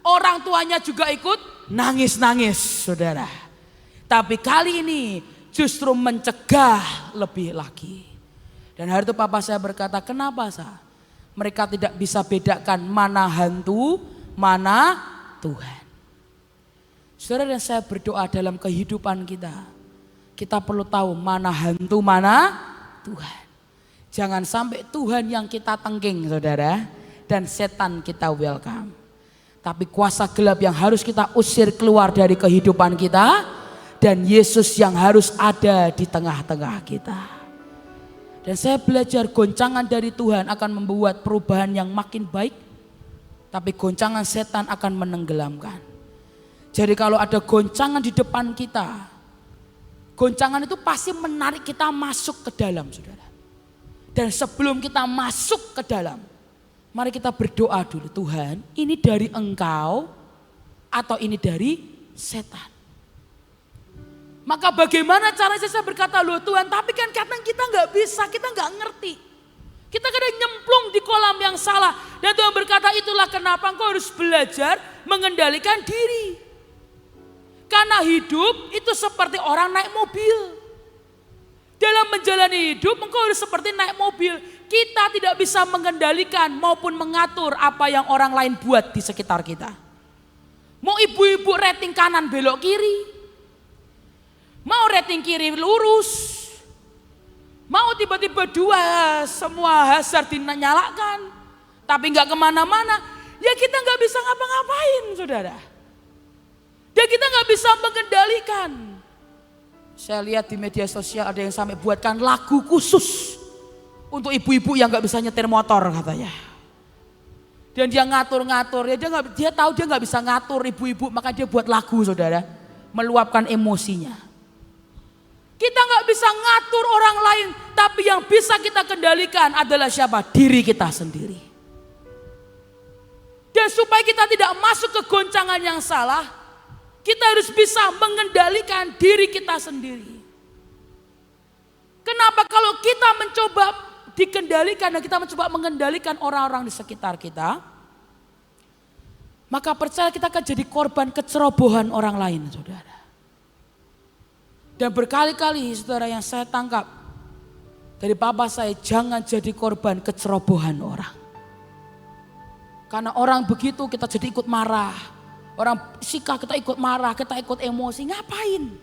orang tuanya juga ikut nangis-nangis saudara. Tapi kali ini justru mencegah lebih lagi. Dan hari itu papa saya berkata, kenapa Sa? Mereka tidak bisa bedakan mana hantu, mana Tuhan. Saudara, dan saya berdoa dalam kehidupan kita, kita perlu tahu mana hantu, mana Tuhan. Jangan sampai Tuhan yang kita tengking, saudara, dan setan kita welcome. Tapi kuasa gelap yang harus kita usir keluar dari kehidupan kita, dan Yesus yang harus ada di tengah-tengah kita. Dan saya belajar goncangan dari Tuhan akan membuat perubahan yang makin baik, tapi goncangan setan akan menenggelamkan. Jadi kalau ada goncangan di depan kita, goncangan itu pasti menarik kita masuk ke dalam, saudara. Dan sebelum kita masuk ke dalam, mari kita berdoa dulu, Tuhan, ini dari Engkau atau ini dari setan? Maka bagaimana caranya saya berkata, loh Tuhan, tapi kan kadang kita nggak bisa, kita nggak ngerti. Kita kadang nyemplung di kolam yang salah. Dan Tuhan berkata, itulah kenapa engkau harus belajar mengendalikan diri. Karena hidup itu seperti orang naik mobil. Dalam menjalani hidup engkau harus seperti naik mobil. Kita tidak bisa mengendalikan maupun mengatur apa yang orang lain buat di sekitar kita. Mau ibu-ibu rating kanan belok kiri. Mau rating kiri lurus, mau tiba-tiba dua semua hazard dinyalakan, tapi nggak kemana-mana, ya kita nggak bisa ngapa-ngapain, saudara. Dan kita nggak bisa mengendalikan. Saya lihat di media sosial ada yang sampai buatkan lagu khusus untuk ibu-ibu yang nggak bisa nyetir motor katanya. Dan dia ngatur-ngatur, ya dia tahu dia nggak bisa ngatur ibu-ibu, maka dia buat lagu, saudara, meluapkan emosinya. Kita nggak bisa ngatur orang lain, tapi yang bisa kita kendalikan adalah siapa? Diri kita sendiri. Dan supaya kita tidak masuk ke goncangan yang salah, kita harus bisa mengendalikan diri kita sendiri. Kenapa kalau kita mencoba dikendalikan dan kita mencoba mengendalikan orang-orang di sekitar kita, maka percaya kita akan jadi korban kecerobohan orang lain, saudara. Dan berkali-kali saudara yang saya tangkap dari papa saya, jangan jadi korban kecerobohan orang. Karena orang begitu kita jadi ikut marah. Orang sikap kita ikut marah, kita ikut emosi, ngapain?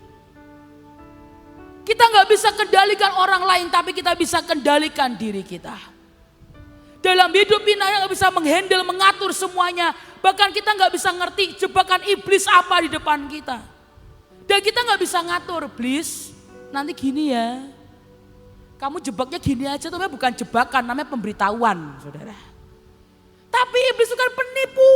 Kita nggak bisa kendalikan orang lain, tapi kita bisa kendalikan diri kita. Dalam hidup ini yang nggak bisa menghandle, mengatur semuanya. Bahkan kita nggak bisa ngerti jebakan iblis apa di depan kita. Dan kita nggak bisa ngatur, iblis nanti gini ya. Kamu jebaknya gini aja, itu bukan jebakan, namanya pemberitahuan, saudara. Tapi iblis itu kan penipu.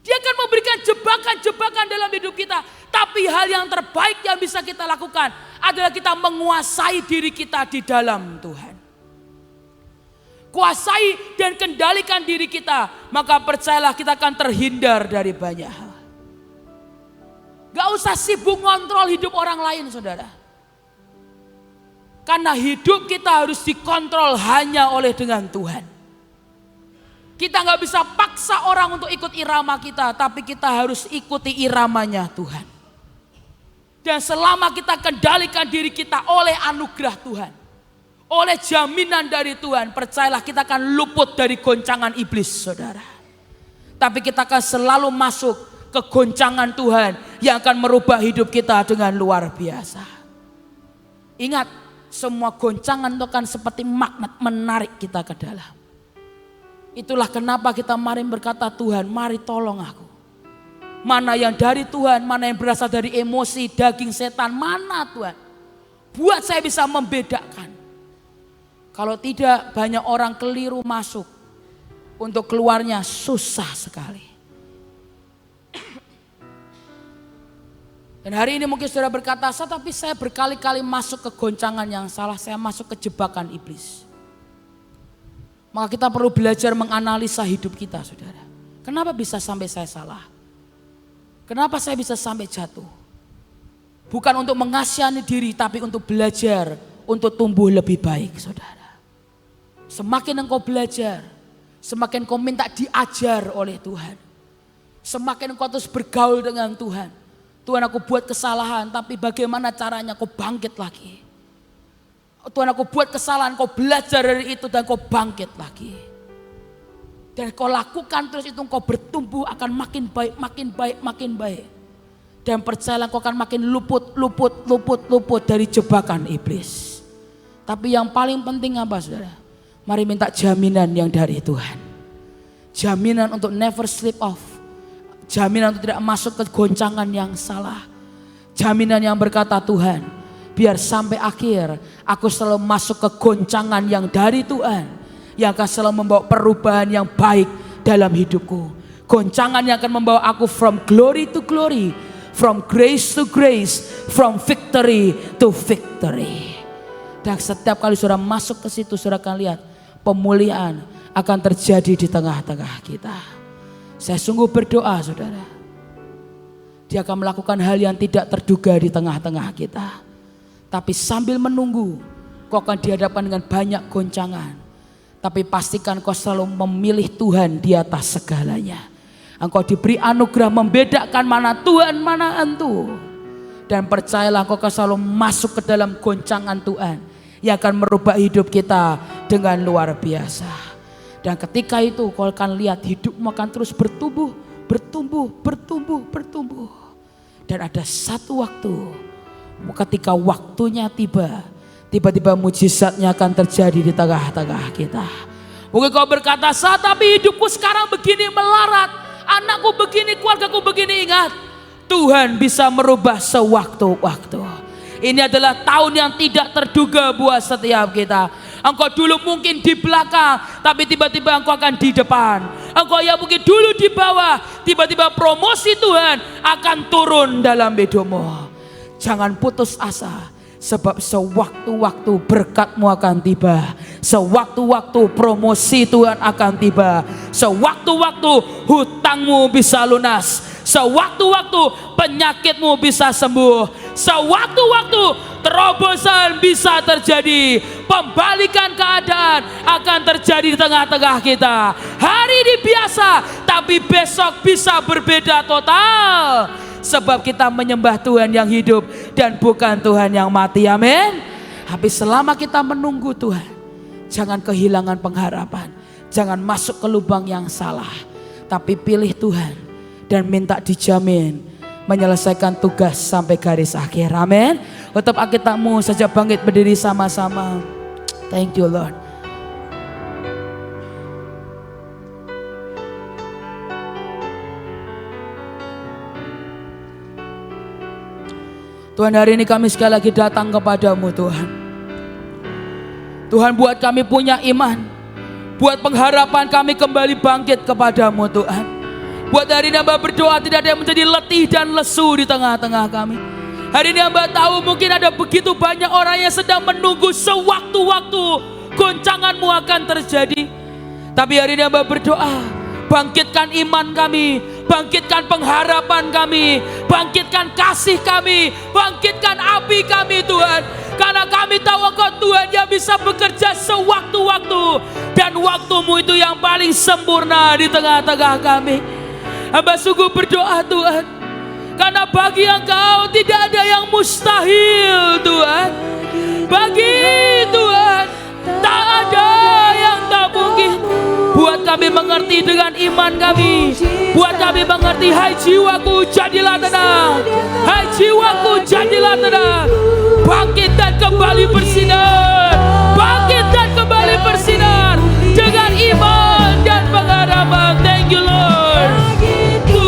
Dia akan memberikan jebakan-jebakan dalam hidup kita. Tapi hal yang terbaik yang bisa kita lakukan adalah kita menguasai diri kita di dalam Tuhan. Kuasai dan kendalikan diri kita, maka percayalah kita akan terhindar dari banyak hal. Gak usah sibuk ngontrol hidup orang lain, saudara. Karena hidup kita harus dikontrol hanya oleh dengan Tuhan. Kita gak bisa paksa orang untuk ikut irama kita, tapi kita harus ikuti iramanya Tuhan. Dan selama kita kendalikan diri kita oleh anugerah Tuhan, oleh jaminan dari Tuhan, percayalah kita akan luput dari goncangan iblis, saudara. Tapi kita akan selalu masuk ke goncangan Tuhan yang akan merubah hidup kita dengan luar biasa. Ingat, semua goncangan itu akan seperti magnet menarik kita ke dalam. Itulah kenapa kita mari berkata, Tuhan mari tolong aku. Mana yang dari Tuhan, mana yang berasal dari emosi, daging setan, mana Tuhan. Buat saya bisa membedakan. Kalau tidak, banyak orang keliru masuk. Untuk keluarnya susah sekali. Dan hari ini mungkin saudara berkata, tapi saya berkali-kali masuk ke goncangan yang salah, saya masuk ke jebakan iblis. Maka kita perlu belajar menganalisa hidup kita, saudara. Kenapa bisa sampai saya salah? Kenapa saya bisa sampai jatuh? Bukan untuk mengasihani diri, tapi untuk belajar, untuk tumbuh lebih baik, saudara. Semakin engkau belajar, semakin engkau minta diajar oleh Tuhan. Semakin engkau terus bergaul dengan Tuhan. Tuhan, aku buat kesalahan, tapi bagaimana caranya aku bangkit lagi? Tuhan aku buat kesalahan, kau belajar dari itu dan kau bangkit lagi. Dan kau lakukan terus itu, kau bertumbuh akan makin baik, makin baik, makin baik. Dan percayalah kau akan makin luput dari jebakan iblis. Tapi yang paling penting apa saudara? Mari minta jaminan yang dari Tuhan. Jaminan untuk never slip off. Jaminan untuk tidak masuk ke goncangan yang salah. Jaminan yang berkata Tuhan, biar sampai akhir aku selalu masuk ke goncangan yang dari Tuhan. Yang akan selalu membawa perubahan yang baik dalam hidupku. Goncangan yang akan membawa aku from glory to glory. From grace to grace. From victory to victory. Dan setiap kali saudara masuk ke situ, saudara akan lihat pemulihan akan terjadi di tengah-tengah kita. Saya sungguh berdoa saudara, Dia akan melakukan hal yang tidak terduga di tengah-tengah kita. Tapi sambil menunggu, kau akan dihadapkan dengan banyak goncangan. Tapi pastikan kau selalu memilih Tuhan di atas segalanya. Engkau diberi anugerah membedakan mana Tuhan, mana entu. Dan percayalah kau akan selalu masuk ke dalam goncangan Tuhan yang akan merubah hidup kita dengan luar biasa. Dan ketika itu kau akan lihat hidupmu akan terus bertumbuh. Dan ada satu waktu, ketika waktunya tiba-tiba mujizatnya akan terjadi di tengah-tengah kita. Mungkin kau berkata, saat tapi hidupku sekarang begini melarat, anakku begini, keluargaku begini. Ingat, Tuhan bisa merubah sewaktu-waktu. Ini adalah tahun yang tidak terduga buat setiap kita. Engkau dulu mungkin di belakang, tapi tiba-tiba engkau akan di depan. Engkau yang mungkin dulu di bawah, tiba-tiba promosi Tuhan akan turun dalam hidupmu. Jangan putus asa, sebab sewaktu-waktu berkatmu akan tiba. Sewaktu-waktu promosi Tuhan akan tiba. Sewaktu-waktu hutangmu bisa lunas. Sewaktu-waktu penyakitmu bisa sembuh. Sewaktu-waktu terobosan bisa terjadi. Pembalikan keadaan akan terjadi di tengah-tengah kita. Hari ini biasa, tapi besok bisa berbeda total. Sebab kita menyembah Tuhan yang hidup dan bukan Tuhan yang mati. Amin. Tapi selama kita menunggu Tuhan, jangan kehilangan pengharapan. Jangan masuk ke lubang yang salah. Tapi pilih Tuhan dan minta dijamin menyelesaikan tugas sampai garis akhir. Amin. Tutup Alkitabmu saja, bangkit berdiri sama-sama. Thank you Lord. Tuhan, hari ini kami sekali lagi datang kepadamu Tuhan. Tuhan, buat kami punya iman. Buat pengharapan kami kembali bangkit kepadamu Tuhan. Buat hari ini hamba berdoa tidak ada yang menjadi letih dan lesu di tengah-tengah kami. Hari ini hamba tahu mungkin ada begitu banyak orang yang sedang menunggu sewaktu-waktu goncanganmu akan terjadi. Tapi hari ini hamba berdoa, bangkitkan iman kami, bangkitkan pengharapan kami, bangkitkan kasih kami, bangkitkan api kami Tuhan. Karena kami tahu Engkau Tuhan yang bisa bekerja sewaktu-waktu. Dan waktumu itu yang paling sempurna di tengah-tengah kami. Hamba sungguh berdoa Tuhan, karena bagi Engkau tidak ada yang mustahil Tuhan. Bagi Tuhan tak ada yang tak mungkin. Buat kami mengerti dengan iman kami. Buat kami mengerti, hai jiwaku jadilah tenang. Hai jiwaku jadilah tenang. Bangkit dan kembali bersinar. Bangkit dan kembali bersinar. Dengan iman dan pengharapan. Thank you Lord. Ku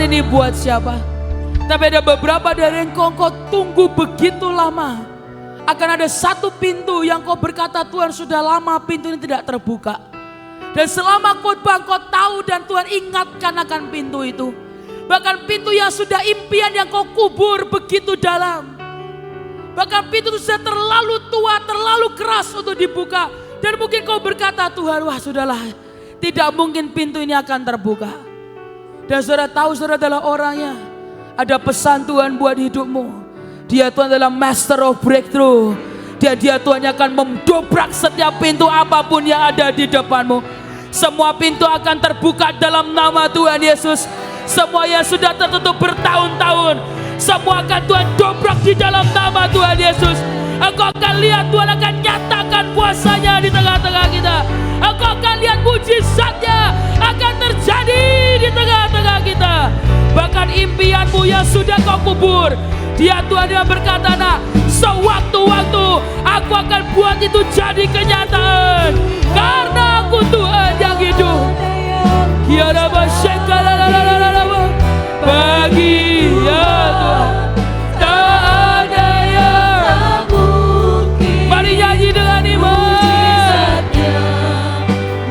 Pesan ini buat siapa? Tapi ada beberapa dari engkau tunggu begitu lama. Akan ada satu pintu yang kau berkata, Tuhan sudah lama pintu ini tidak terbuka. Dan selama khotbah kau tahu dan Tuhan ingatkan akan pintu itu. Bahkan pintu yang sudah impian yang kau kubur begitu dalam. Bahkan pintu itu sudah terlalu tua, terlalu keras untuk dibuka. Dan mungkin kau berkata, Tuhan, wah sudahlah, tidak mungkin pintu ini akan terbuka. Dan saudara tahu saudara adalah orangnya. Ada pesan Tuhan buat hidupmu. Dia Tuhan adalah master of breakthrough. Dia Tuhan yang akan mendobrak setiap pintu apapun yang ada di depanmu. Semua pintu akan terbuka dalam nama Tuhan Yesus. Semua yang sudah tertutup bertahun-tahun, semua akan Tuhan dobrak di dalam nama Tuhan Yesus. Engkau akan lihat Tuhan akan nyatakan kuasanya di tengah-tengah kita. Engkau akan lihat mujizatnya akan terjadi di tengah-tengah kita. Bahkan impianmu yang sudah kau kubur, Dia Tuhan yang berkata, nak, sewaktu-waktu aku akan buat itu jadi kenyataan. Karena aku Tuhan yang hidup. Bagi ya Tuhan tak ada yang mungkin. Mari nyanyi dengan iman.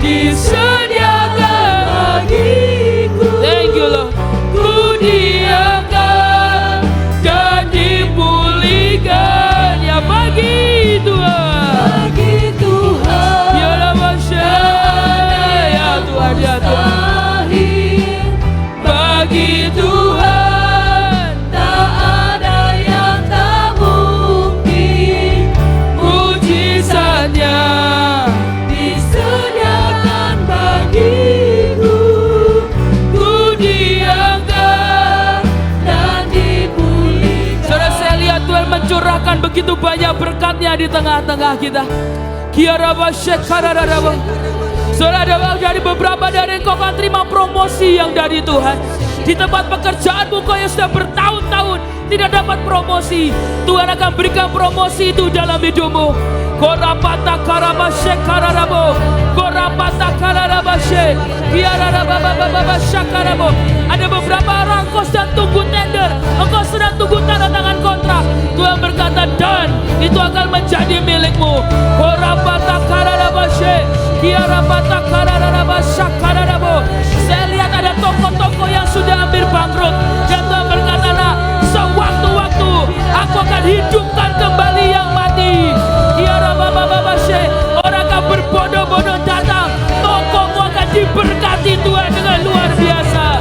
Disediakan bagiku. Thank you Lord. Ku diangkat dan dipulihkan ya bagi Tuhan. Bagi Tuhan. Ya Tuhan ya Tuhan. Bagi Tuhan tak ada yang tak mungkin. Mujizatnya disediakan bagiku. Ku diangkat dan dipulihkan. Saudara, saya lihat Tuhan mencurahkan begitu banyak berkat-Nya di tengah-tengah kita. Saudara, dari beberapa dari engkau akan terima promosi yang dari Tuhan. Di tempat pekerjaanmu kau yang sudah bertahun-tahun tidak dapat promosi, Tuhan akan berikan promosi itu dalam hidupmu. Korapata karabashe kararabo, korapata kararabashe, kiararababababasha karabo. Ada beberapa orang kau sedang tunggu tender, engkau sedang tunggu tanda tangan kontrak. Tuhan berkata, dan itu akan menjadi milikmu. Korapata kararabashe, kiarapata kararabasha kararabo. Saya lihat ada toko-toko yang sudah hampir bangkrut. Dan Tuhan berkata, nah, sewaktu-waktu aku akan hidupkan kembali yang mati. Orang akan berbondong-bondong datang. Tokomu akan diberkati Tuhan dengan luar biasa.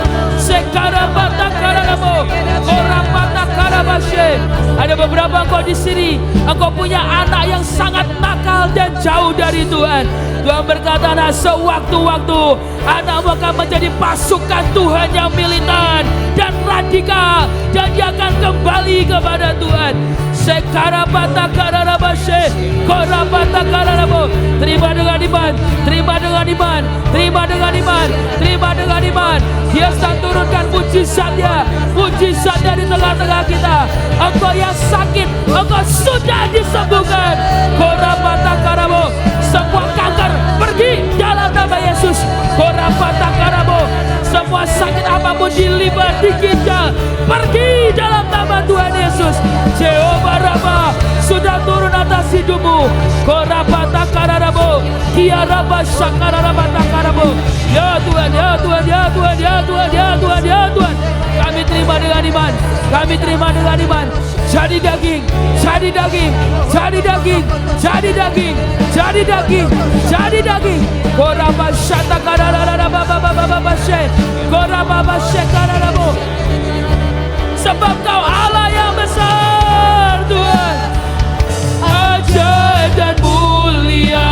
Ada beberapa engkau di sini, engkau punya anak yang sangat nakal dan jauh dari Tuhan. Tuhan berkata, nah, sewaktu-waktu anakmu akan menjadi pasukan Tuhan yang militan dan radikal, dan dia akan kembali kepada Tuhan. Terima dengan iman, terima dengan iman, terima dengan iman, terima dengan iman. Dia sedang turunkan mujizatnya, mujizatnya di tengah-tengah kita. Engkau yang sakit, engkau sudah disembuhkan. Semua kanker pergi dalam nama Yesus. Semua sakit apapun di liver, di ginjal, pergi dalam nama Tuhan Yesus. Jehovah Rabbah sudah turun atas hidupmu. Ya Tuhan, ya Tuhan, ya Tuhan, ya Tuhan, ya Tuhan, ya Tuhan. Kami terima dengan iman, kami terima dengan iman. Jadi daging, jadi daging, jadi daging, jadi daging, jadi daging, jadi daging. Sebab Kau Allah yang besar, Tuhan, ajaib dan mulia.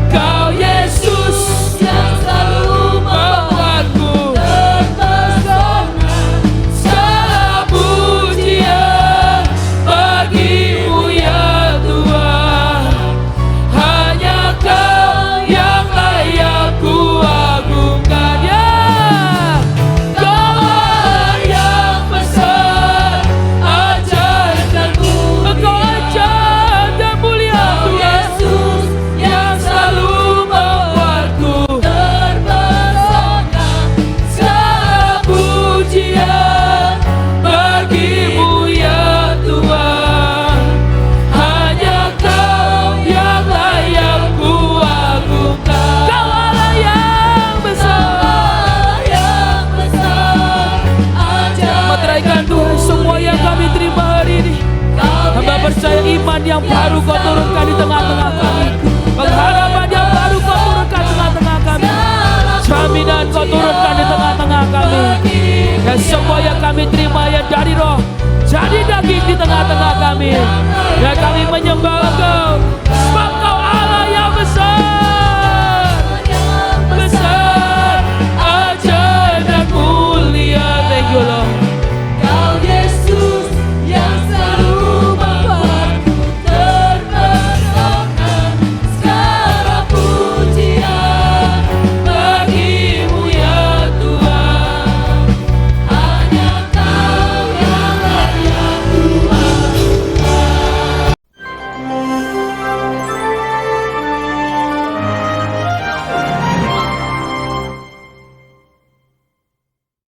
Kau Yesus yang selalu membuatku terpesona. Segala pujian bagimu ya Tuhan. Hanya Kau yang layak ku agungkan ya. Kau Allah yang besar, ajaib dan mulia. Engkau ajaib dan mulia. tengah-tengah kami.